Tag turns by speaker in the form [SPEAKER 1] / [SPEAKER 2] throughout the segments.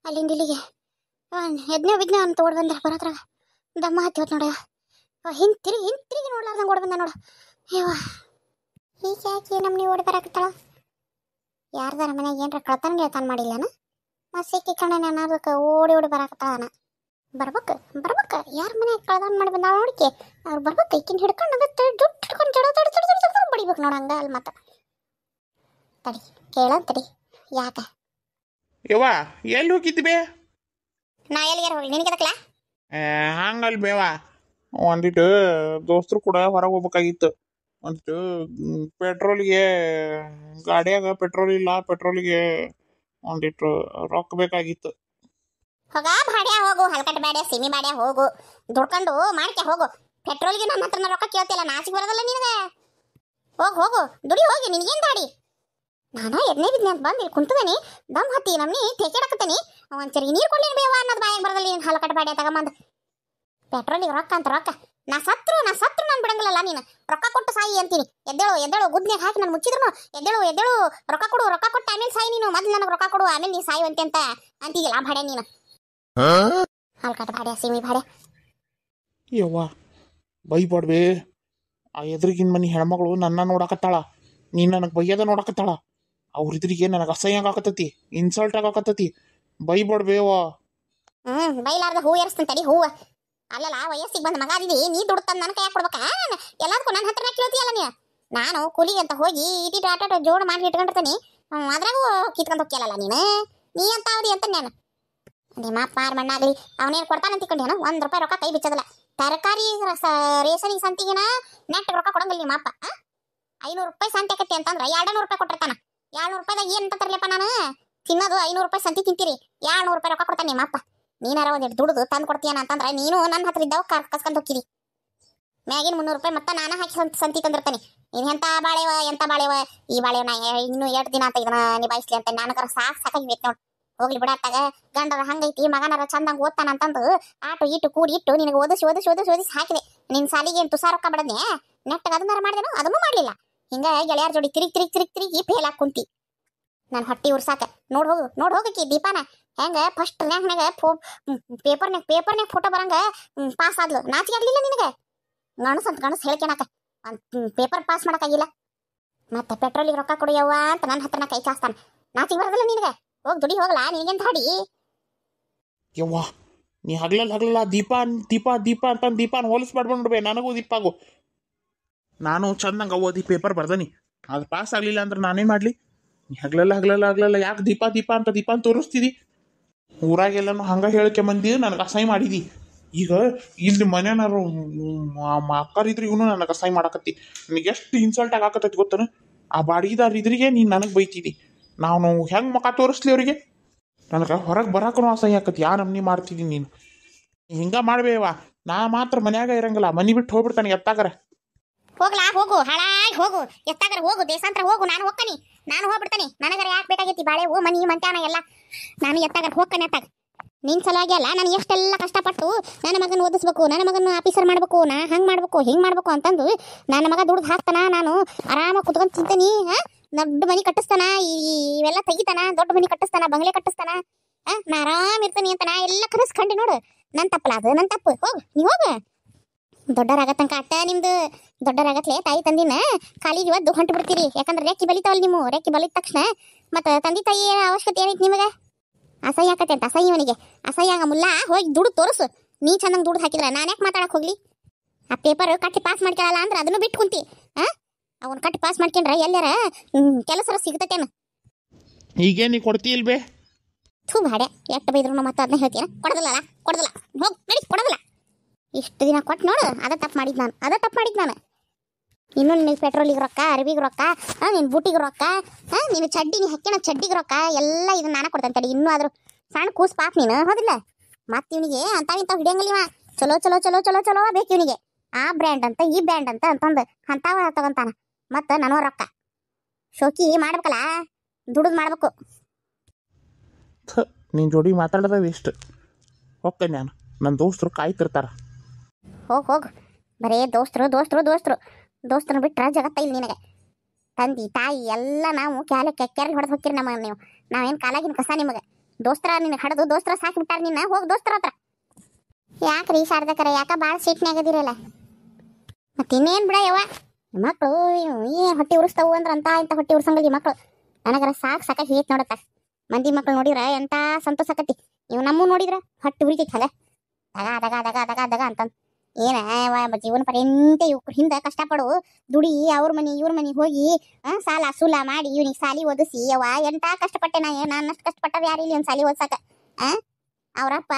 [SPEAKER 1] ಅಲ್ಲಿಂದ ಇಲ್ಲಿಗೆ ಎದ್ನೇ ಬಿದ್ನೆ ಅಂತ ಓಡ್ ಬಂದ ಬರೋದ್ರಾಗ ದಮ್ಮ ಹತ್ತಿವತ್ತು ನೋಡ. ಹಿಂತಿರುಗಿ ನೋಡ್ಲಾರ್ದಂಗೆ ಓಡ್ ಬಂದ ನೋಡ. ಈಗ ಯಾಕೆ ನಮ್ಮನೆ ಓಡಿ ಬರಾಕತ್ತಾಳ? ಯಾರ್ದಾರ ಮನೆಯಾಗ ಏನ್ರ ಕಳ್ತನ ಗೆಳ್ತಾನ ಮಾಡಿಲ್ಲನ? ಮತ್ತು ಸಿಕ್ಕಿ ಕಣ್ಣ ನಾನು ಅದಕ್ಕೆ ಓಡಿ ಬರಾಕತ್ತಾಳನ. ಬರ್ಬೇಕು ಯಾರ ಮನೆಯಾಗ ಕಳ್ತನ ಮಾಡಿ ಬಂದಾಳ ನೋಡಿಕೆ ಅವ್ರು ಬರ್ಬೇಕು. ಈಕಿನ ಹಿಡ್ಕೊಂಡು ದುಡ್ಡು ಹಿಡ್ಕೊಂಡು ಜಡ ಬಡಿಬೇಕು ನೋಡ. ಹಂಗ ಅಲ್ಲಿ ಮಾತ ತಡಿ ಕೇಳಂತಡಿ ಯಾಕ
[SPEAKER 2] ಯವ್ವ ಎಲ್ಲಿ ಹೋಗಿದ್ದಿ?
[SPEAKER 1] ನಾ ಎಲ್ಲಿಗಾರ ಹೋಗಿ ನಿನಗೆದಕ್ಲ?
[SPEAKER 2] ಹಂಗಲ್ ಬೇವ, ಒಂದಿಟ್ಟು ದೋಸ್ತರು ಕೂಡ ಹೊರಗೆ ಹೋಗ್ಬೇಕಾಗಿತ್ತು. ಒಂದಿಟ್ಟು ಪೆಟ್ರೋಲ್ಗೆ, ಗಾಡಿಯಾಗ ಪೆಟ್ರೋಲ್ ಇಲ್ಲ, ಪೆಟ್ರೋಲಿಗೆ ಒಂದಿಟ್ಟು ರೊಕ್ಕ ಬೇಕಾಗಿತ್ತು.
[SPEAKER 1] ಹೋಗ ಬಾಡ್ಯಾ ಹೋಗು, ಹಲ್ಕಟ್ ಬಾಡ್ಯಾ ಸಿಮಿ ಬಾಡ್ಯಾ ಹೋಗು, ದುಡ್ಕೊಂಡು ಮಾಡ್ಕೆ ಹೋಗು. ಪೆಟ್ರೋಲ್ಗೆ ನನ್ನ ಹತ್ರ ರೊಕ್ಕ ಕೇಳ್ತಿಲ್ಲ, ನಾಚಿಗೆ ಬರೋದಲ್ಲ ನಿನಗೆ. ಹೋಗು ದುಡಿ ಹೋಗಿ, ನಿನಗೇನು ದಾಡಿ? ನಾನು ಎದ್ನೇ ಬಿದ್ನೆ ಅಂತ ಬಂದು ಇಲ್ಲಿ ಕುಂತದೇನಿ, ದಮ್ ಹತ್ತಿ ನಮ್ನಿ ತೆಕೆಡಕತ್ತೇನಿ. ಒಂಚರಿ ನೀರು ಕೊಳ್ಳೇನು ಬೇವ ಅನ್ನೋದು ಬಾಯಾಗ ಬರೋದಲ್ಲ. ನೀನು ಹಲ್ಕಟ್ ಬಾಡ್ಯಾ ತಗೊಂಬಂದು ಪೆಟ್ರೋಲಿಗೆ ರೊಕ್ಕ ಅಂತ ರೊಕ್ಕ. ನಾ ಸತ್ರು ನಾನು ಬಿಡಂಗಿಲ್ಲಲ್ಲ. ನೀನು ರೊಕ್ಕ ಕೊಟ್ಟು ಸಾಯಿ ಅಂತೀನಿ. ಎದ್ದೇಳು ಗುದ್ನ್ಯಾಗ ಹಾಕಿ ನಾನು ಮುಚ್ಚಿದ್ರು ಎದ್ದೇಳು ರೊಕ್ಕ ಕೊಟ್ಟು ಆಮೇಲೆ ಸಾಯಿ. ನೀನು ಮೊದ್ಲು ನನಗೆ ರೊಕ್ಕ ಕೊಡು, ಆಮೇಲೆ ನೀನು ಸಾಯುವಂತೆ ಅಂತ ಅಂತಿದ್ದಿಲ್ಲ ಬಾಡ್ಯಾ ನೀನು. ಹಲ್ಕಟ್ ಬಾಡ್ಯಾ ಸಿಮಿ ಬಾಡ್ಯಾ.
[SPEAKER 2] ಯವ್ವ ಬೈಬಾಡ್ಬೇ, ಆ ಎದುರಿಗಿನ ಮನೆ ಹೆಣ್ಮಗಳು ನನ್ನ ನೋಡಕತ್ತಾಳ, ನೀನು ನನಗೆ ಬೈಯದ ನೋಡಕತ್ತಾಳ. ಅವ್ರಿದ್ರಿಗೆ ನನಗೆ ಅಸಹ್ಯ ಆಗಾಕತ್ತತಿ, ಇನ್ಸಲ್ಟ್ ಆಗಾಕತ್ತತಿ. ಬೈಬಾಡ್ಬೇವ.
[SPEAKER 1] ಬೈಲಾರ್ದ ಹೂ ಏರಿಸ್ತೀನಿ ತಡಿ. ಹೂವ ಅಲ್ಲಲ್ಲ, ವಯಸ್ಸಿಗೆ ಬಂದ ಮಗ ಅದಿದಿ, ನೀ ದುಡ್ಡು ತಂದು ನನ್ನ ಕೈಯಾಗ ಕೊಡ್ಬೇಕಾ? ಎಲ್ಲದಕ್ಕೂ ನನ್ನ ಹತ್ರನ ಕೇಳ್ತೀಯಲ್ಲ ನೀನು. ನಾನು ಕೂಲಿಗೆ ಅಂತ ಹೋಗಿ ಇಟ್ಟಿಟ್ಟು ಆಟ ಜೋಡು ಮಾಡಿ ಇಟ್ಕೊಂಡಿರ್ತೀನಿ, ಅದ್ರಾಗೂ ಕಿತ್ಕೊಂಡು ಹೋಗ್ಯಲ್ಲ ನೀ ಅಂತ ಅವಧಿ ಅಂತ ನಾನು. ನಿಮ್ಮ ಅಪ್ಪ ಮಣ್ಣಾಗ್ಲಿ ಅವನೇನು ಕೊಡ್ತಾನಂತ ತಿಳ್ಕೊಂಡೇನು? ₹1 ರೊಕ್ಕ ಕೈ ಬಿಚ್ಚದಲ್ಲ. ತರಕಾರಿ ರೇಷನಿಗೆ ಸಂತಿಗೆನ ನೆಟ್ ರೊಕ್ಕ ಕೊಡಂಗಿಲ್ಲ ನಿಮ್ಮ ಅಪ್ಪ. ₹500 ಸಂತಿ ಆಕತಿ ಅಂತಂದ್ರೆ ₹200 ಕೊಟ್ಟಿರ್ತಾನ. ₹200ದಾಗ ಏನು ಅಂತ ತರಲಿಪ್ಪ ನಾನು? ತಿನ್ನೋದು ₹500 ಸಂತಿ ತಿಂತೀರಿ, ₹200 ರೊಕ್ಕ ಕೊಡ್ತಾನೆ ನಿಮ್ಮ ಅಪ್ಪ. ನೀನಾರ ಒಂದಿಟ್ಟು ದುಡ್ದು ತಂದು ಕೊಡ್ತೀಯನ ಅಂತಂದ್ರೆ ನೀನು ನನ್ನ ಹತ್ರ ಇದ್ದಾವ ಕಸ್ಕೊಂಡು ಹೋಗ್ತೀರಿ. ಮ್ಯಾಗಿನ ₹300 ಮತ್ತೆ ನಾನು ಹಾಕಿ ಸಂತಿ ತಂದಿರ್ತಾನೆ. ಇದು ಎಂತ ಬಾಳೆವ ಈ ಬಾಳೆವ ನಾ ಇನ್ನೂ 2 ದಿನ ಅಂತ ಇದನ್ನ ನಿಭಾಯಿಸ್ಲಿ ಅಂತ ನನಗರ ಸಾಕಾಗಿಬೇಕು ನೋಡಿ. ಹೋಗ್ಲಿ ಬಿಡತ್ತಾಗ, ಗಂಡರ ಹಂಗೈತಿ, ಮಗನರ ಚಂದಂಗೆ ಓದ್ತಾನ ಅಂತಂದು ಆಟು ಇಟ್ಟು ಕೂಡಿಟ್ಟು ನಿನಗೆ ಓದಿಸಿ ಹಾಕಿದೆ. ನಿನ್ನ ಸಾಲಿಗೆ ಏನು ತುಸಾ ರೊಕ್ಕ ಬಿಡದ್ನೆ? ನೆಟ್ಟಗೆ ಅದನ್ನಾರ ಮಾಡಿದೆನು? ಅದನ್ನೂ ಮಾಡಲಿಲ್ಲ. ಹಿಂಗ ಗೆಳೆಯರ ಜೋಡಿ ತಿರುಗಿ ಫೇಲ್ ಹಾಕಿ ಕುಂತಿ. ನಾನು ಹೊಟ್ಟಿ ಉರ್ಸಾಕ ನೋಡ್ ಹೋಗಕಿ ದೀಪಾನ ಹೆಂಗ ಫಸ್ಟ್ ರ್ಯಾಂಕ್ನಾಗ ಪೇಪರ್ನಾಗ ಫೋಟೋ ಬರಂಗ ಪಾಸ್ ಆದ್ಲು. ನಾಚಿಕೆ ಆಗ್ಲಿಲ್ಲ ನಿನಗೆ? ಗಣಸ್ ಹೇಳ್ಕೊಳಕ ಪೇಪರ್ ಪಾಸ್ ಮಾಡಕ್ಕಾಗಿಲ್ಲ. ಮತ್ತೆ ಪೆಟ್ರೋಲಿಗೆ ರೊಕ್ಕ ಕೊಡಿಯವ್ವ ಅಂತ ನನ್ನ ಹತ್ರನ ಕೈ ಚಾಸ್ತಾನ. ನಾಚಿಕೆ ಬರೋದಿಲ್ಲ ನಿನಗೆ? ಹೋಗಿ ದುಡಿ ಹೋಗಲ್ಲ, ನಿನಗೆಂತ ಹಾಡಿ.
[SPEAKER 2] ಯವ್ವ ನೀ ಹಗ್ಲಲ್ಲ ದೀಪ ಅಂತ ದೀಪಾನ ಹೋಲಿಸ್ಬಾಡ್ಬ ನೋಡ್ಬೇ. ನನಗೂ ದೀಪಾಗು ನಾನು ಚಂದಂಗೆ ಓದಿ ಪೇಪರ್ ಬರ್ದನಿ, ಅದು ಪಾಸ್ ಆಗಲಿಲ್ಲ ಅಂದ್ರೆ ನಾನೇನು ಮಾಡಲಿ? ನೀ ಹಗ್ಲಲ್ಲ ಯಾಕೆ ದೀಪ ಅಂತ ದೀಪಾನ್ ತೋರಿಸ್ತಿದಿ? ಊರಾಗೆಲ್ಲನೂ ಹಂಗೆ ಹೇಳಿಕೆ ಮಂದಿ ನನಗೆ ಅಸಹ್ಯ ಮಾಡಿದಿ. ಈಗ ಇಲ್ಲಿ ಮನೆಯವರು ಅಕ್ಕರಿದ್ರು ಇವನು ನನಗೆ ಅಸಹ್ಯ ಮಾಡಕತ್ತಿ. ನನಗೆ ಎಷ್ಟು ಇನ್ಸಲ್ಟ್ ಆಗಾಕತ್ತೈತಿ ಗೊತ್ತನ? ಆ ಬಾಡಿಗೆದಾರ ಇದ್ರಿಗೆ ನೀನು ನನಗೆ ಬೈತಿದಿ. ನಾನು ಹೆಂಗೆ ಮುಖ ತೋರಿಸ್ಲಿ ಅವರಿಗೆ? ನನಗೆ ಹೊರಗೆ ಬರಾಕೂ ಅಸಹ್ಯ ಆಕತಿ. ಯಾ ನಮ್ನಿ ಮಾಡ್ತಿದ್ದೀನಿ ನೀನು? ಹಿಂಗೆ ಮಾಡಬೇವ. ನಾ ಮಾತ್ರ ಮನ್ಯಾಗ ಇರಂಗಿಲ್ಲ, ಮನೆ ಬಿಟ್ಟು ಹೋಗ್ಬಿಡ್ತಾನೆ ಎತ್ತಾಗರ.
[SPEAKER 1] ಹೋಗು ಹಾಳಾಗಿ ಹೋಗು, ಎತ್ತಾಗರ ಹೋಗು, ದೇಶಾಂತರ ಹೋಗು. ನಾನು ಹೋಗ್ಬಿಡ್ತಾನೆ. ನನಗರ ಯಾಕೆ ಬೇಕಾಗೈತಿ ಬಾಳೆ ಹೂ ಮನಿ ಮಂತ್ಯಾನ ಎಲ್ಲ? ನಾನು ಎತ್ತಾಗರ ಹೋಗ್ತಾನೆ. ಎತ್ತಾಗ ನಿನ್ನ ಸಲುವಾಗಿ ಅಲ್ಲ, ನಾನು ಎಷ್ಟೆಲ್ಲ ಕಷ್ಟಪಟ್ಟು ನನ್ನ ಮಗನ ಓದಿಸ್ಬೇಕು, ನನ್ನ ಮಗನ ಆಫೀಸರ್ ಮಾಡ್ಬೇಕು, ನಾ ಹಂಗೆ ಮಾಡ್ಬೇಕು ಹಿಂಗೆ ಮಾಡ್ಬೇಕು ಅಂತಂದು ನನ್ನ ಮಗ ದುಡ್ದು ಹಾಕ್ತಾನ. ನಾನು ಆರಾಮಾಗಿ ಕುತ್ಕೊಂಡು ತಿಂತೀನಿ. ದೊಡ್ಡ ಮನೆ ಕಟ್ಟಿಸ್ತಾನ, ಇವೆಲ್ಲ ತೆಗಿತಾನ, ದೊಡ್ಡ ಮನೆ ಕಟ್ಟಿಸ್ತಾನ, ಬಂಗ್ಲೆ ಕಟ್ಟಿಸ್ತಾನ. ನಾ ಆರಾಮ್ ಇರ್ತೀನಿ ಅಂತ ನಾ ಎಲ್ಲ ಕನಸು ಕಂಡು ನೋಡು. ನನ್ನ ತಪ್ಪಲ್ಲ ಅದು, ನನ್ನ ತಪ್ಪು. ಹೋಗು ನೀ ಹೋಗು. ದೊಡ್ಡರಾಗತ್ತಂಕ ಅಟ್ಟ ನಿಮ್ದು. ದೊಡ್ಡರಾಗತ್ಲೆ ತಾಯಿ ತಂದಿನ ಕಾಲಿಗೆ ಒದ್ದು ಹೊಂಟು ಬಿಡ್ತೀರಿ. ಯಾಕಂದ್ರೆ ರೆಕ್ಕಿ ಬಲಿತಾವಲ್ಲ ನಿಮ್ಮ. ರೆಕ್ಕಿ ಬಲಿದ ತಕ್ಷಣ ಮತ್ತು ತಂದೆ ತಾಯಿ ಅವಶ್ಯಕತೆ ಏನೈತಿ ನಿಮಗೆ? ಅಸಹ್ಯ ಆಕತ್ತೆ ಅಂತ ಅಸಹ್ಯ. ಅವನಿಗೆ ಅಸಹ್ಯ ಆಗಮುಲ್ಲ. ಹೋಗಿ ದುಡ್ಡು ತೋರಿಸು. ನೀ ಚಂದಂಗೆ ದುಡ್ಡು ಹಾಕಿದ್ರೆ ನಾನು ಯಾಕೆ ಮಾತಾಡಕ್ಕೆ ಹೋಗ್ಲಿ? ಆ ಪೇಪರ್ ಕಟ್ಟಿ ಪಾಸ್ ಮಾಡ್ಕೊಳ್ಳಲ್ಲ ಅಂದ್ರೆ ಅದನ್ನು ಬಿಟ್ಟು ಕುಂತಿ. ಅವನು ಕಟ್ಟಿ ಪಾಸ್ ಮಾಡ್ಕೊಂಡ್ರೆ ಎಲ್ಲಾರ ಕೆಲಸ ಸಿಗ್ತತೇನು?
[SPEAKER 2] ಈಗೇ ನೀ ಕೊಡ್ತೀಲ್ ಬೇ?
[SPEAKER 1] ಥೂ ಬಾಡೆ, ಎಷ್ಟು ಬೈದ್ರು ಮತ್ತೆ ಅದನ್ನ ಹೇಳ್ತೀನ? ಕೊಡೋದಿಲ್ಲ ಹೋಗಿ ನಡಿ, ಕೊಡೋದಿಲ್ಲ. ಇಷ್ಟು ದಿನ ಕೊಟ್ಟು ನೋಡು, ಅದೇ ತಪ್ಪು ಮಾಡಿದ್ದು ನಾನು. ಇನ್ನೂ ನಿನಗೆ ಪೆಟ್ರೋಲಿಗೆ ರೊಕ್ಕ, ಅರಿವಿಗೆ ರೊಕ್ಕ, ನಿನ್ನ ಬೂಟಿಗೆ ರೊಕ್ಕ, ನೀನು ಚಡ್ಡಿ ಹಾಕ್ಯಣ ಚಡ್ಡಿಗೆ ರೊಕ್ಕ ಎಲ್ಲ ಇದನ್ನ ನಾನು ಕೊಡ್ತೇನೆ ತಡಿ. ಇನ್ನೂ ಆದರೂ ಸಣ್ಣ ಕೂಸ್ ಪಾಪ ನೀನು, ಹೌದಿಲ್ಲ? ಮತ್ತೆ ಇವನಿಗೆ ಇಂಥವು ಹಿಡಿಯಂಗಿಲ್ಲ. ಚಲೋ ಬೇಕು ಇವನಿಗೆ. ಆ ಬ್ರ್ಯಾಂಡ್ ಅಂತ ಈ ಬ್ರ್ಯಾಂಡ್ ಅಂತ ಅಂತಂದು ಅಂತಾವ ತಗೊಂತಾನ. ಮತ್ತು ನನೋ ರೊಕ್ಕ ಶೋಕಿ ಮಾಡ್ಬೇಕಲ್ಲ, ದುಡಿದು ಮಾಡ್ಬೇಕು.
[SPEAKER 2] ನಿನ್ನ ಜೋಡಿ ಮಾತಾಡೋದ ವೇಸ್ಟ್. ಹೋಗ್ತೇನೆ ನಾನು, ನನ್ನ ದೋಸ್ತರು ಕಾಯ್ತಿರ್ತಾರ.
[SPEAKER 1] ಹೋಗು ಬರೇ ದೋಸ್ತರು ದೋಸ್ತರು ದೋಸ್ತರು ದೋಸ್ತರನ್ನ ಬಿಟ್ರೆ ಜಗತ್ತ ಇಲ್ಲ ನಿನಗೆ. ತಂದಿ ತಾಯಿ ಎಲ್ಲ ನಾವು ಕೆರೆಲ್ ಹೊಡೆದು ಹೋಗ್ತೀರಿ ನಮ್ಮ ನೀವು. ನಾವೇನು ಕಾಲಾಗಿನ ಕಸ ನಿಮಗೆ. ದೋಸ್ತರ ನಿನಗೆ ಹಡದು ದೋಸ್ತರ ಸಾಕಿ ಬಿಟ್ಟಾರ ನಿನ್ನ. ಹೋಗಿ ದೋಸ್ತರ ಹತ್ರ. ಯಾಕ್ರಿ ಶಾರದಕರ ಯಾಕ ಭಾಳ ಸಿಟ್ನಾಗದಿರಲ್ಲ? ಮತ್ತೆ ಇನ್ನೇನು ಬಿಡ ಯವ್ವ, ಮಕ್ಕಳು ಏನು ಹೊಟ್ಟೆ ಉರಿಸ್ತಾವು ಅಂದ್ರೆ ಅಂತ ಇಂಥ ಹೊಟ್ಟೆ ಉರ್ಸಂಗಲ್ಲಿ ಮಕ್ಕಳು. ನನಗರ ಸಾಕಾಗಿ ಹೇತ್ ನೋಡತ್ತ. ಮಂದಿ ಮಕ್ಕಳು ನೋಡಿದ್ರ ಎಂತ ಸಂತೋಷ ಆಕತಿ. ಇವು ನಮ್ಮ ನೋಡಿದ್ರ ಹೊಟ್ಟೆ ಉರಿತೈತಿ ಹಂಗ ದಗ ದಗ ದಗ ದಗ ದಗ ಅಂತಂದು. ಏನ ಜೀವನ ಪರ್ಯಂತ ಇವ್ರ ಹಿಂದೆ ಕಷ್ಟಪಡು ದುಡಿ, ಅವ್ರ ಮನೆ ಇವ್ರ ಮನೆಗೆ ಹೋಗಿ ಸಾಲ ಸೂಲ ಮಾಡಿ ಇವ್ನಿಗೆ ಸಾಲಿ ಓದಿಸಿ. ಯವ್ವ ಎಂತ ಕಷ್ಟಪಟ್ಟೆ ನನ್ನಷ್ಟು ಕಷ್ಟಪಟ್ಟಾರ ಯಾರು ಇಲ್ಲಿ ಒಂದು ಸಾಲಿ ಓದ್ಸಾಕ. ಅವ್ರಪ್ಪ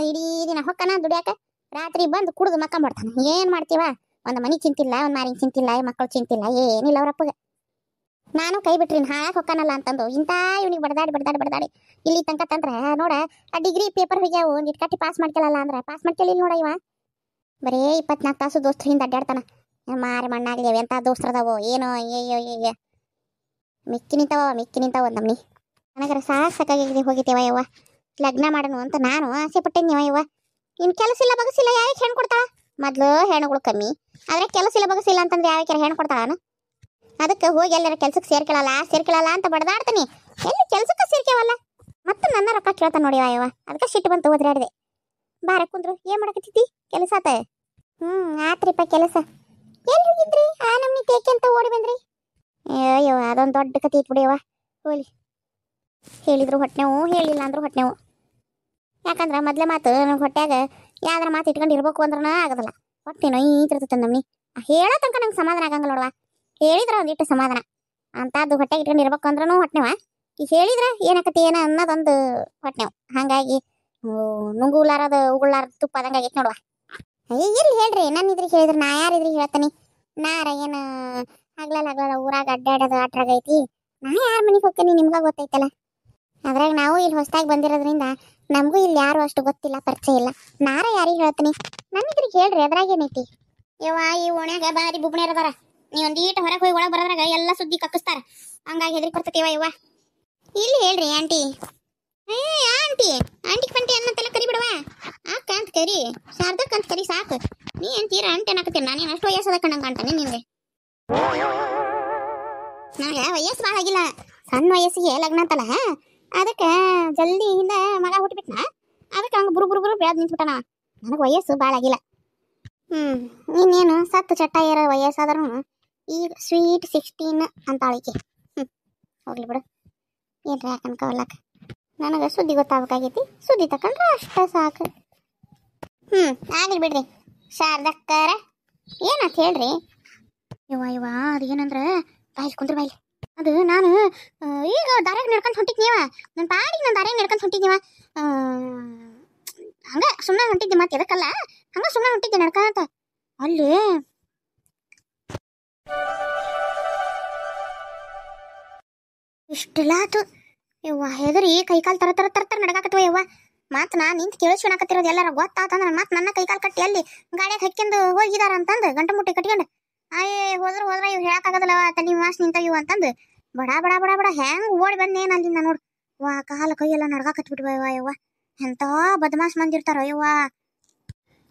[SPEAKER 1] ಇಡೀ ದಿನ ಹೊಕ್ಕನ ದುಡಿಯಾಕ, ರಾತ್ರಿ ಬಂದು ಕುಡಿದು ಮಕ್ಕಂಬಿಡ್ತಾನ. ಏನ್ ಮಾಡ್ತೀವ? ಒಂದು ಮನೆ ಚಿಂತಿಲ್ಲ, ಒಂದು ಮಾರಿನ ಚಿಂತಿಲ್ಲ, ಮಕ್ಕಳು ಚಿಂತಿಲ್ಲ, ಏನಿಲ್ಲ ಅವ್ರಪ್ಪಗೆ. ನಾನು ಕೈ ಬಿಟ್ರಿನ ಹಾಳಾಗಿ ಹೊಕ್ಕಾನಲ್ಲ ಅಂತಂದು ಇಂಥ ಇವ್ನಿಗೆ ಬಡದಾಡಿ ಇಲ್ಲಿ ತನಕ ತಂದ್ರೆ ನೋಡ. ಆ ಡಿಗ್ರಿ ಪೇಪರ್ ಹೋಗ್ಯಾವು ಒಂದಿಟ್ಟು ಕಟ್ಟಿ ಪಾಸ್ ಮಾಡ್ಕೊಳ್ಳಲ್ಲ ಅಂದ್ರೆ ಪಾಸ್ ಮಾಡ್ಕೊಳ್ಳಿಲ್ಲ ನೋಡ. ಇವ ಬರೇ 24 ತಾಸು ದೋಸ್ತರ ಹಿಂದೆ ಅಡ್ಡಾಡ್ತಾನ. ಮಾರಿ ಮಣ್ಣಾಗ್ಲಿ ಎಂಥ ದೋಸ್ತರದವೋ ಏನೋ. ಅಯ್ಯೋ ಮಿಕ್ಕಿ ನಿಂತಾವ ಒಂದು ನಮ್ನಿ. ನನಗರ ಸಾಕಾಗಿ ಹೋಗಿದ್ದೇವ ಯವ್ವ. ಲಗ್ನ ಮಾಡೋಣ ಅಂತ ನಾನು ಆಸೆ ಪಟ್ಟೇನಿವ ಯವ್ವ. ಇನ್ನು ಕೆಲಸ ಇಲ್ಲ ಬಗಸಿಲ್ಲ ಯಾಕೆ ಹೆಣ್ಣು ಕೊಡ್ತಾಳ? ಮೊದ್ಲು ಹೆಣ್ಣುಗಳು ಕಮ್ಮಿ, ಆದರೆ ಕೆಲಸ ಇಲ್ಲ ಬಗಸಿಲ್ಲ ಅಂತಂದ್ರೆ ಯಾಕೆ ಹೆಣ್ಣು ಕೊಡ್ತಾಳ? ಅದಕ್ಕೆ ಹೋಗಿ ಎಲ್ಲರ ಕೆಲ್ಸಕ್ಕೆ ಸೇರ್ಕೊಳ್ಳಲ್ಲ ಅಂತ ಬಡದಾಡ್ತೀನಿ. ಎಲ್ಲಿ ಕೆಲ್ಸಕ್ಕೆ ಸೇರ್ಕೇವಲ್ಲ ಮತ್ತೆ ನನ್ನ ರೊಕ್ಕ ಕೇಳ್ತಾನೆ ನೋಡಿ ಯವ್ವ. ಅದಕ್ಕೆ ಸಿಟ್ಟು ಬಂತು ಒದ್ರಾಡಿದೆ. ಬಾರ ಕುಂದ್ರು ಏನ್ ಮಾಡಕತ್ತಿದ್ದಿ? ಕೆಲಸ ಆತ? ಆತ್ರಿಪ್ಪ ಕೆಲಸ. ಎಲ್ಲಿ ಹೋಗಿದ್ರಿ? ಆ ನಮ್ನಿ ತೇಕೆ ಅಂತ ಓಡಿ ಬಂದ್ರಿ? ಅಯ್ಯೋ ಅದೊಂದು ದೊಡ್ಡ ಕತೆ ಐತ್ ಬಿಡಿಯವ್ವ. ಹೋಲಿ, ಹೇಳಿದ್ರು ಹೊಟ್ಟೆವು, ಹೇಳಿಲ್ಲ ಅಂದ್ರು ಹೊಟ್ಟೆವು. ಯಾಕಂದ್ರೆ ಮೊದ್ಲೇ ಮಾತು ನನಗೆ ಹೊಟ್ಯಾಗ ಯಾವ್ದಾರ ಮಾತು ಇಟ್ಕೊಂಡು ಇರ್ಬೇಕು ಅಂದ್ರೂ ಆಗೋದಿಲ್ಲ. ಹೊಟ್ಟೆ ನೋಯ್ತಿರ್ತೈತೆ ನಮ್ನಿ. ಹೇಳೋ ತನಕ ನಂಗೆ ಸಮಾಧಾನ ಆಗಂಗಿಲ್ಲ ನೋಡುವ. ಹೇಳಿದ್ರ ಒಂದಿಟ್ಟು ಸಮಾಧಾನ ಅಂತದ್ದು ಹೊಟ್ಟೆಗೆ ಇಟ್ಕೊಂಡು ಇರ್ಬೇಕು ಅಂದ್ರೂ ಹೊಟ್ಟೆವ. ಈಗ ಹೇಳಿದ್ರ ಏನಾಕತಿ ಏನ ಅನ್ನೋದೊಂದು ಹೊಟ್ಟೆವು. ಹಾಗಾಗಿ ನುಂಗುಲಾರದ ಉಗುಳಾರದ ತುಪ್ಪ ಅದಂಗೆ ಆಗೈತೆ ನೋಡುವ. ಎಲ್ಲಿ ಹೇಳ್ರಿ, ನನ್ನ ಇದ್ರಿಗೆ ಹೇಳಿದ್ರೆ ನಾ ಯಾರಿದ್ರಿಗೆ ಹೇಳ್ತಾನೆ? ನಾರ ಏನು ಆಗ್ಲಲ್ಲ ಊರಾಗ ಅಡ್ಡಾಡೋದು ಆಟ್ರಾಗೈತಿ. ನಾ ಯಾರ ಮನೆಗೆ ಹೋಗ್ತೀನಿ ನಿಮ್ಗೆ ಗೊತ್ತೈತಲ್ಲ. ಅದ್ರಾಗ ನಾವು ಇಲ್ಲಿ ಹೊಸದಾಗಿ ಬಂದಿರೋದ್ರಿಂದ ನಮಗೂ ಇಲ್ಲಿ ಯಾರು ಅಷ್ಟು ಗೊತ್ತಿಲ್ಲ, ಪರಿಚಯ ಇಲ್ಲ. ನಾರ ಯಾರಿಗೆ ಹೇಳ್ತೀನಿ? ನನ್ನ ಇದ್ರಿಗೆ ಹೇಳ್ರಿ, ಅದ್ರಾಗ ಏನೈತಿ? ಯವ್ವ ಈ ಓಣ್ಯಾಗ ಬಾರಿ ಬುಬ್ಣ್ಯಾರ ಅದಾರ. ನೀವು ಒಂದೀಟ ಹೊರಗೆ ಹೋಗಿ ಒಳಗೆ ಬರೋದ್ರಾಗ ಎಲ್ಲ ಸುದ್ದಿ ಕಕ್ಕಿಸ್ತಾರ. ಹಂಗಾಗಿ ಹೆದರಿ ಕೊಡ್ತೈತಿವ ಯವ್ವ. ಇಲ್ಲಿ ಹೇಳ್ರಿ ಆಂಟಿ. ಆಂಟಿ ಪಂಟಿ ಅನ್ನಂತೆಲ್ಲ ಕರಿ ಬಿಡವಾ. ಅಕ್ಕ ಅಂತ ಕರಿ, ಶಾರದಕ್ಕ ಅಂತ ಕರಿ ಸಾಕು. ನೀ ಅಂತೀರ ಆಂಟಿ ಅನ್ನಕತ್ತೀನಿ. ನಾನೇನು ಅಷ್ಟು ವಯಸ್ಸದ ಕಣ್ಣಂಗೆ ಕಾಣ್ತಾನೆ ನಿಮಗೆ? ನನಗೆ ವಯಸ್ಸು ಭಾಳ ಆಗಿಲ್ಲ, ಸಣ್ಣ ವಯಸ್ಸಿಗೆ ಲಗ್ನ ಅಂತಲ್ಲ. ಅದಕ್ಕೆ ಜಲ್ದಿ ಹಿಂದೆ ಮಗ ಹುಟ್ಟುಬಿಟ್ನ. ಅದಕ್ಕೆ ಹಂಗೆ ಬುರು ಬೆಳೆದು ನಿಂತ್ಬಿಟ್ಟನ. ನನಗೆ ವಯಸ್ಸು ಭಾಳ ಆಗಿಲ್ಲ. ಇನ್ನೇನು ಸತ್ತು ಚಟ್ಟ ಇರೋ ವಯಸ್ಸಾದ್ರೂ ಈಗ ಸ್ವೀಟ್ 16 ಅಂತ ಆಳಿಕೆ. ಹೋಗ್ಲಿ ಬಿಡು, ಏನ್ರಿ ಅನ್ಕೋಲ್ಲಕ್ಕ. ನನಗೆ ಸುದ್ದಿ ಗೊತ್ತಾಗಬೇಕಾಗೈತಿ. ಸುದ್ದಿ ತಕೊಂಡ್ರೆ ಅಷ್ಟ ಸಾಕು. ಆಗ್ಲಿ ಬಿಡ್ರಿ. ಶಾರದಕ್ಕರ ಏನಂತ ಹೇಳ್ರಿ? ಯವ್ವ ಅದೇನಂದ್ರೆ ಬಾಯ್ಲಿ ಕುಂದ್ರ ಬಾಯ್ಲಿ. ಅದು ನಾನು ಈಗ ದಾರ್ಯಾಗ ನಡ್ಕೊಂತ ಹೊಂಟಿದ್ನೀವ. ನನ್ನ ಪಾಡಿಗೆ ನಾನು ದಾರ್ಯಾಗ ನಡ್ಕೊಂತ ಹೊಂಟಿದ್ನೀವ. ಹಂಗ ಸುಮ್ಮನೆ ಹೊಂಟಿದ್ದೆ, ಮತ್ತೆ ಎದಕ್ಕಲ್ಲ ಹಂಗ ಸುಮ್ಮನೆ ಹೊಂಟಿದ್ದೆ ನಡ್ಕೊಂತ. ಅಲ್ಲಿ ಇಷ್ಟೆಲ್ಲ ಆತು ಯವ್ವ. ಹೆದರಿ ಕೈಕಾಲು ತರ ನಡಗಾಕತ್ವ ಯವ್ವ. ಮಾತು ನಾ ನಿಂತು ಕೇಳಿಸ್ಕೊಳಕತ್ತಿರೋದು ಎಲ್ಲಾರ ಗೊತ್ತಾತಂದ್ರೆ ಮತ್ತೆ ನನ್ನ ಕೈಕಾಲು ಕಟ್ಟಿ ಅಲ್ಲಿ ಗಾಡಿಯಾಗ ಹಕ್ಕಿಂದು ಹೋಗಿದಾರ ಅಂತಂದು ಗಂಟು ಮುಟ್ಟಿ ಕಟ್ಕೊಂಡು ಹೋದ್ರ ಇವ್ ಹೇಳಕ್ಕಾಗದಲ್ಲ ತಲೆ ಮಾಸ್ ನಿಂತ ಇವು ಅಂತಂದು ಬಡ ಹೆಂಗ್ ಓಡಿ ಬಂದೇನು ಅಲ್ಲಿಂದ ನೋಡು. ವಾ ಕಾಲ ಕೈಯೆಲ್ಲ ನಡ್ಗಾಕತ್ಬಿಟ್ವ ಯವ್ವ. ಎಂತ ಬದಮಾಸ್ ಮಂದಿರ್ತಾರ ಯವ್ವ.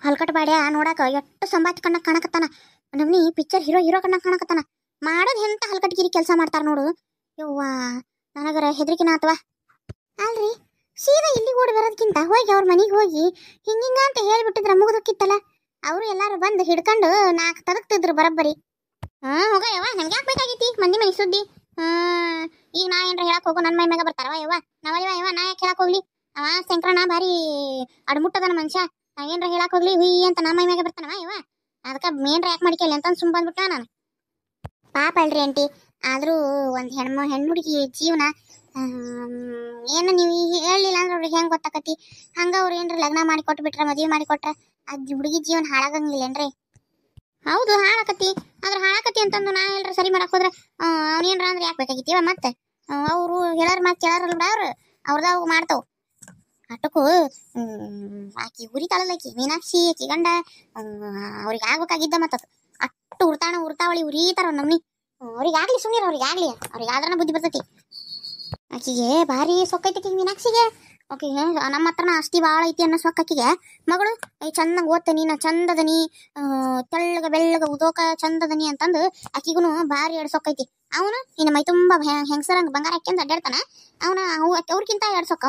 [SPEAKER 1] ಹಲ್ಕಟ್ ಬಾಡ್ಯ ನೋಡಾಕ ಎಷ್ಟು ಸಂಬಾತಿ ಕಣ್ಣಕ್ ಕಾಣಕತ್ತಾನ. ನಮ್ನಿ ಪಿಕ್ಚರ್ ಹೀರೋ ಕಣ್ಣಕ್ ಕಾಣಕತ್ತಾನ. ಮಾಡೋದು ಎಂತ ಹಲ್ಕಟ್ಗಿರಿ ಕೆಲಸ ಮಾಡ್ತಾರ ನೋಡು ಯವ್ವ. ನನಗರ ಹೆದರಿಕೆನ ಆತವ. ಅಲ್ರಿ ಸೀದಾ ಇಲ್ಲಿ ಓಡಿ ಬರೋದಕ್ಕಿಂತ ಹೋಗಿ ಅವ್ರ ಮನೆಗೆ ಹೋಗಿ ಹಿಂಗಿಂಗ ಅಂತ ಹೇಳ್ಬಿಟ್ಟಿದ್ರ ಮುಗಿದಕ್ಕಿತ್ತಲ್ಲ. ಅವರು ಎಲ್ಲಾರು ಬಂದು ಹಿಡ್ಕೊಂಡು 4 ತದಕ್ತಿದ್ರು ಬರಬ್ಬರಿ. ಹೋಗ ಯವ್ವ, ನಮ್ಗೆ ಯಾಕೆ ಬೇಕಾಗೈತಿ ಮಂದಿ ಮನೆ ಸುದ್ದಿ? ಈಗ ನಾ ಏನ್ರ ಹೇಳಕ್ ಹೋಗು ನನ್ನ ಮೈ ಮ್ಯಾಗ ಬರ್ತಾರವ ಯವ್ವ. ನಾವಲ್ವ ನಾ ಯಾಕೆ ಹೇಳಕ್ ಹೋಗ್ಲಿ? ಅವ ಶಂಕರಣ್ಣ ಭಾರಿ ಅಡ್ಮುಟ್ಟದನ ಮನುಷ್ಯ. ನಾವೇನ್ರ ಹೇಳಕ್ ಹೋಗ್ಲಿ ಹುಯ್ ಅಂತ ನಮ್ಮ ಮೈ ಮ್ಯಾಗ ಬರ್ತಾನವ ಯವ್ವ. ಅದಕ್ಕೆ ಮೇನ್ರ ಯಾಕೆ ಮಾಡಿಕೇಳಿ ಅಂತ ಸುಮ್ ಬಂದ್ಬಿಟ್ಟ ನಾನು. ಪಾಪ ಅಲ್ರಿ ಆಂಟಿ. ಆದರೂ ಒಂದು ಹೆಣ್ಣು ಹುಡುಗಿ ಜೀವನ ಏನು ನೀವು ಹೇಳಲಿಲ್ಲ ಅಂದ್ರೆ ಅವ್ರಿಗೆ ಹೆಂಗೆ ಗೊತ್ತಾಕತಿ? ಹಂಗೆ ಅವ್ರು ಏನ್ರ ಲಗ್ನ ಮಾಡಿ ಕೊಟ್ಬಿಟ್ರೆ, ಮದುವೆ ಮಾಡಿ ಕೊಟ್ರೆ ಆ ಹುಡುಗಿ ಜೀವನ ಹಾಳಾಗಂಗಿಲ್ಲೇನ್ರಿ? ಹೌದು ಹಾಳಾಕತಿ. ಆದ್ರೆ ಹಾಳಾಕತಿ ಅಂತಂದು ನಾ ಹೇಳ್ರೆ ಸರಿ ಮಾಡಕ್ ಹೋದ್ರೆ ಅವ್ನೇನ್ರ ಅಂದ್ರೆ ಯಾಕೆ ಬೇಕಾಗಿತ್ತೀವ? ಮತ್ತೆ ಅವರು ಹೇಳಾರ ಮಾತು ಕೇಳಾರಲ್ಲ ಬಿಡ. ಅವ್ರದಾಗ ಮಾಡ್ತಾವ. ಅಟ್ಟಕ್ಕೂ ಆಕಿ ಉರಿತಾಳಲ್ಲ, ಆಕಿ ಮೀನಾಕ್ಷಿ ಆಕಿ ಗಂಡ ಅವ್ರಿಗೆ ಆಗ್ಬೇಕಾಗಿದ್ದ ಮತ್ತದು ಅಟ್ಟು ಉರ್ತಾವಳಿ ಉರಿತಾರ ನಮ್ನಿ. ಅವ್ರಿಗೆ ಆಗ್ಲಿ ಸುಮ್ಮನೆ, ಅವ್ರಿಗೆ ಆದ್ರನ ಬುದ್ಧಿ ಬರ್ತೈತಿ. ಆಕಿಗೆ ಭಾರಿ ಸೊಕ್ಕೈತಿ ಮೀನಾಕ್ಷಿಗೆ. ಓಕೆ ನಮ್ಮ ಹತ್ರನ ಅಷ್ಟಿ ಭಾಳ ಐತಿ ಅನ್ನೋ ಸೊಕ್ಕಾಕಿಗೆ ಮಗಳು ಐ ಚಂದಂಗೆ ಓದ್ತನಿ ನಾ ಚಂದದನಿ ತೆಳ್ಳಗ ಬೆಳ್ಳಗ ಉದೋಕ ಚಂದದನಿ ಅಂತಂದು ಆಕಿಗೂ ಭಾರಿ ಎರಡು ಸೊಕ್ಕೈತಿ ಅವನು ಇನ್ನು ಮೈ ತುಂಬ ಹೆಂಗಸರಂಗೆ ಬಂಗಾರ ಹಾಕ್ಯಂದು ಅಡ್ಡಾಡ್ತಾನ ಅವನ ಅವ್ರಿಗಿಂತ ಎರಡು ಸೊಕ್ಕ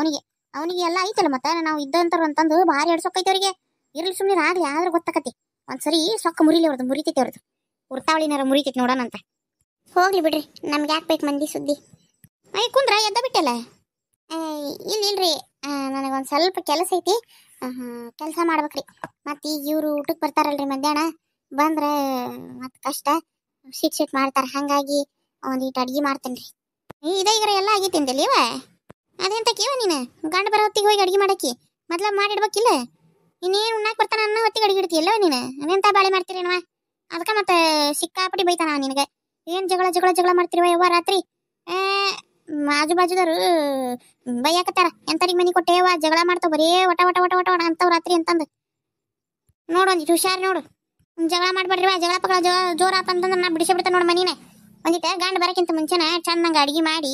[SPEAKER 1] ಅವನಿಗೆ ಎಲ್ಲ ಐತಲ್ಲ ಮತ್ತೆ ನಾವು ಇದ್ದಂತಾರ ಅಂತಂದು ಭಾರಿ ಎರಡು ಸೊಕ್ಕೈತಿ ಅವರಿಗೆ ಇರ್ಲಿ ಸುಮ್ಮನೆ ಆಗ್ಲಿ ಆದ್ರೆ ಗೊತ್ತಾಕತಿ ಒಂದ್ಸರಿ ಸೊಕ್ಕ ಮುರಿಲಿ ಅವ್ರದ್ದು ಮುರಿತೈತಿ ಅವ್ರದ್ದು ಉರ್ತಾವಳಿನಾರ ಮುರಿತೈತಿ ನೋಡೋಣ ಅಂತ ಹೋಗ್ಲಿ ಬಿಡ್ರಿ ನಮ್ಗೆ ಯಾಕೆ ಬೇಕು ಮಂದಿ ಸುದ್ದಿ ಕುಂದ್ರ ಎದ್ದ ಬಿಟ್ಟಲ್ಲ ಇಲ್ರಿ ನನಗೊಂದು ಸ್ವಲ್ಪ ಕೆಲಸ ಐತಿ ಕೆಲಸ ಮಾಡ್ಬೇಕ್ರಿ ಮತ್ತು ಈಗ ಇವರು ಊಟಕ್ಕೆ ಬರ್ತಾರಲ್ರಿ ಮಧ್ಯಾಹ್ನ ಬಂದ್ರೆ ಮತ್ತು ಕಷ್ಟ ಸಿಟ್ ಮಾಡ್ತಾರೆ ಹಾಗಾಗಿ ಒಂದೀಟು ಅಡ್ಗೆ ಮಾಡ್ತೇನೆ ರೀ ಇದೀಗರ ಎಲ್ಲ ಆಗೈತಿಂದಲ್ಲಿ ಇವ ಅದೇಂತ ಕೇವ ನೀನು ಗಂಡ ಬರೋ ಹೊತ್ತಿಗೆ ಹೋಗಿ ಅಡ್ಗೆ ಮಾಡಕ್ಕಿ ಮೊದ್ಲು ಮಾಡಿಡ್ಬೇಕಿಲ್ಲ ಇನ್ನೇನು ಉಣ್ಣಾಕ್ ಬರ್ತಾನ ಅನ್ನೋ ಹೊತ್ತಿಗೆ ಅಡ್ಗೆ ಇಡ್ತಿಯಲ್ಲ ನೀನು ಅದೆಂತ ಬಾಳೆ ಮಾಡ್ತೀರೇನವ ಅದಕ್ಕೆ ಮತ್ತೆ ಸಿಕ್ಕಾಪಟ್ಟಿ ಬೈತಾನ ನಿನಗೆ ಏನು ಜಗಳ ಮಾಡ್ತಿರುವ ಯವ್ವ ರಾತ್ರಿ ಆಜು ಬಾಜುದವರು ಬೈಯಾಕತ್ತಾರ ಎಂತರಿಗೆ ಮನಿ ಕೊಟ್ಟೇವ ಜಗಳ ಮಾಡ್ತಾವ ಬರೀ ಒಟ ಒಟ ಒಟ ಒಟ ಒಟ ಅಂತವ್ ರಾತ್ರಿ ಅಂತಂದು ನೋಡು ಒಂದಿಟ್ಟು ಹುಷಾರು ನೋಡು ಜಗಳ ಮಾಡ್ಬೇಡ್ರಿ ಜಗಳ ಪಗಳ ಜೋರ ಆತಂತಂದ್ರೆ ನಾ ಬಿಡಿಸಿ ಬಿಡ್ತಾನೆ ನೋಡು ಮನಿನೇ ಒಂದಿಟ್ಟು ಗಂಡ ಬರಕ್ಕಿಂತ ಮುಂಚೆನ ಚೆನ್ನಾಗಿ ಅಡಿಗೆ ಮಾಡಿ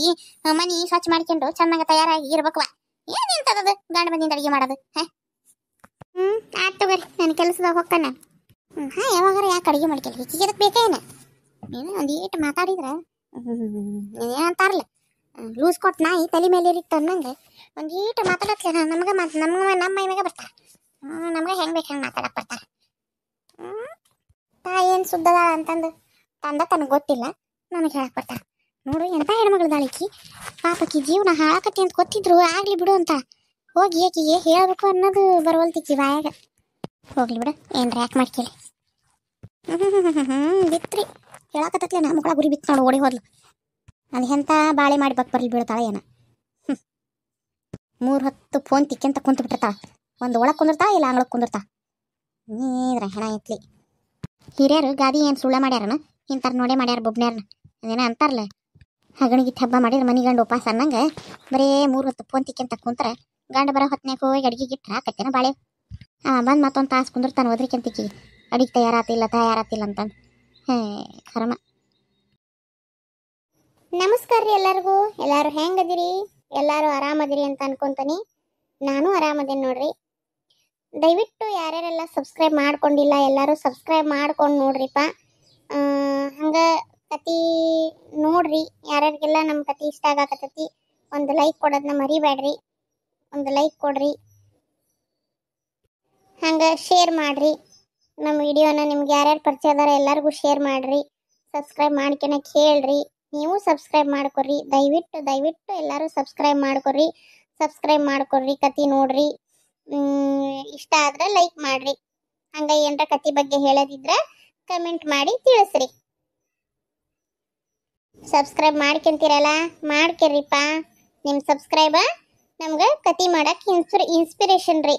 [SPEAKER 1] ಮನಿ ಸ್ವಚ್ಛ ಮಾಡ್ಕೊಂಡು ಚೆನ್ನಾಗಿ ತಯಾರಾಗಿ ಇರ್ಬೇಕವ ಏನಿಂತದದು ಗಂಡ ಬಂದಿಂದ ಅಡಿಗೆ ಮಾಡೋದು ಆಯ್ತು ತಗೋರಿ ನನ್ನ ಕೆಲಸದಾಗ ಹೋಗ್ತಾನ ಯಾವಾಗಾರ ಯಾಕೆ ಅಡಿಗೆ ಮಾಡ್ಕೊಳ್ಳಿ ಈಕಿಗೆ ಅದಕ್ಕೆ ಬೇಕೇನ ನೀನು ಒಂದೀಟು ಮಾತಾಡಿದ್ರೆ ಏನಂತಾರಲ್ಲ ಲೂಸ್ ಕೊಟ್ಟು ನಾಯಿ ತಲೆ ಮೇಲೆ ಇರಿತ್ತು ಅನ್ನಂಗೆ ಒಂದೀಟು ಮಾತಾಡತ್ಲ ನಮಗೆ ನಮ್ಮ ಮೈ ಮ್ಯಾಗ ಬರ್ತಾರೆ ನಮಗೆ ಹೆಂಗೆ ಬೇಕು ಹೆಂಗೆ ಮಾತಾಡಕ್ಕೆ ಬರ್ತಾರೆ ತಾಯಿ ಏನು ಸುದ್ದದ ಅಂತಂದು ತನಗೆ ಗೊತ್ತಿಲ್ಲ ನನಗೆ ಹೇಳಕ್ಕೆ ಬರ್ತಾರೆ ನೋಡು ಎಂಥ ಹೆಣ್ಮಗಳದಾಳಿಕಿ ಪಾಪಕ್ಕಿ ಜೀವನ ಹಾಳಾಕತಿ ಅಂತ ಗೊತ್ತಿದ್ರು ಆಗ್ಲಿ ಬಿಡು ಅಂತ ಹೋಗಿ ಆಕಿಗೆ ಹೇಳ್ಬೇಕು ಅನ್ನೋದು ಬರವಲ್ತಿಕ್ಕಿ ಬಾಯಾಗ ಹೋಗ್ಲಿ ಬಿಡು ಏನ್ರಿ ಯಾಕೆ ಮಾಡ್ಕೇಳಿ ಬಿತ್ರಿ ಹೇಳಕತ್ತತ್ಲೆ ನಾ ಮಗಳ ಗುರಿ ಬಿತ್ತು ನೋಡು ಓಡಿ ಹೋದ್ಲು ಅದು ಎಂಥ ಬಾಳೆ ಮಾಡಿ ಬರ್ಲಿ ಬೀಳ್ತಾಳೆ ಏನ 3 ಹೊತ್ತು ಫೋನ್ ತಿಕ್ಕಂತ ಕುಂತು ಬಿಟ್ಟಿರ್ತಾಳೆ ಒಂದು ಒಳಗೆ ಕುಂದಿರ್ತಾ ಇಲ್ಲ ಅಂಗಳಕ್ಕೆ ಕುಂದಿರ್ತಾ ನೀದ್ರ ಹೆಣ ಐತ್ಲಿ ಹಿರಿಯರು ಗಾದಿ ಏನು ಸುಳ್ಳ ಮಾಡ್ಯಾರನ ಇಂಥರ ನೋಡೇ ಮಾಡ್ಯಾರ ಬೊಬ್ನ್ಯಾರನ ಅದೇನ ಅಂತಾರಲ್ಲ ಹಗಣಿಗಿತ್ತು ಹಬ್ಬ ಮಾಡಿದ್ರೆ ಮನೆ ಗಂಡು ಉಪವಾಸ ಅನ್ನಂಗೆ ಬರೀ 3 ಹೊತ್ತು ಫೋನ್ ತಿಕ್ಕಂತ ಕುಂತ್ರೆ ಗಂಡ ಬರೋ ಹೊತ್ನ್ಯಾಗ ಹೋಗಿ ಅಡ್ಗೆ ಗಿಟ್ಟು ಹಾಕತ್ತೇನ ಬಾಳೆ ಬಂದು ಮತ್ತೊಂದು ತಾಸು ಕುಂದಿರ್ತಾನೆ ಒದ್ರಿಕೆಂತಿಕ್ಕಿ ಅಡಿಗೆ ತಯಾರಾತಿಲ್ಲ ಅಂತಂದು ಕರ್ಮ ನಮಸ್ಕಾರ ರೀ ಎಲ್ಲರಿಗೂ ಎಲ್ಲರೂ ಹೆಂಗದಿರಿ ಎಲ್ಲರೂ ಆರಾಮದಿರಿ ಅಂತ ಅನ್ಕೊಂತೀನಿ ನಾನು ಆರಾಮದೇನಿ ನೋಡ್ರಿ ದಯವಿಟ್ಟು ಯಾರ್ಯಾರೆಲ್ಲ ಸಬ್ಸ್ಕ್ರೈಬ್ ಮಾಡ್ಕೊಂಡಿಲ್ಲ ಎಲ್ಲರೂ ಸಬ್ಸ್ಕ್ರೈಬ್ ಮಾಡ್ಕೊಂಡು ನೋಡ್ರಿಪ್ಪ ಹಂಗೆ ಕತಿ ನೋಡ್ರಿ ಯಾರ್ಯಾರಿಗೆಲ್ಲ ನಮ್ಮ ಕತಿ ಇಷ್ಟ ಆಗಕತ್ತೈತಿ ಒಂದು ಲೈಕ್ ಕೊಡೋದನ್ನ ಮರಿಬೇಡ್ರಿ ಒಂದು ಲೈಕ್ ಕೊಡ್ರಿ ಹಂಗೆ ಶೇರ್ ಮಾಡಿರಿ ನಮ್ಮ ವಿಡಿಯೋನ ನಿಮ್ಗೆ ಯಾರ್ಯಾರು ಪರಿಚಯ ಅದಾರ ಎಲ್ಲರಿಗೂ ಶೇರ್ ಮಾಡಿರಿ ಸಬ್ಸ್ಕ್ರೈಬ್ ಮಾಡ್ಕೊನ ಕೇಳ್ರಿ ನೀವು ಸಬ್ಸ್ಕ್ರೈಬ್ ಮಾಡ್ಕೊರಿ ದಯವಿಟ್ಟು ಎಲ್ಲರೂ ಸಬ್ಸ್ಕ್ರೈಬ್ ಮಾಡ್ಕೊರಿ ಕತಿ ನೋಡ್ರಿ ಇಷ್ಟ ಆದ್ರೆ ಲೈಕ್ ಮಾಡ್ರಿ ಹಂಗೆ ಏನರ ಕತಿ ಬಗ್ಗೆ ಹೇಳೋದಿದ್ರೆ ಕಮೆಂಟ್ ಮಾಡಿ ತಿಳಿಸ್ರಿ ಸಬ್ಸ್ಕ್ರೈಬ್ ಮಾಡ್ಕೊಂತೀರಲ್ಲ ಮಾಡ್ಕೊರಿಪ್ಪ ನಿಮ್ಮ ಸಬ್ಸ್ಕ್ರೈಬ ನಮ್ಗೆ ಕತಿ ಮಾಡಕ್ಕೆ ಇನ್ಸ್ಪಿರೇಷನ್ ರೀ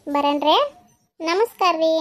[SPEAKER 1] ಬರಣ್ರಿ ನಮಸ್ಕಾರ ರೀ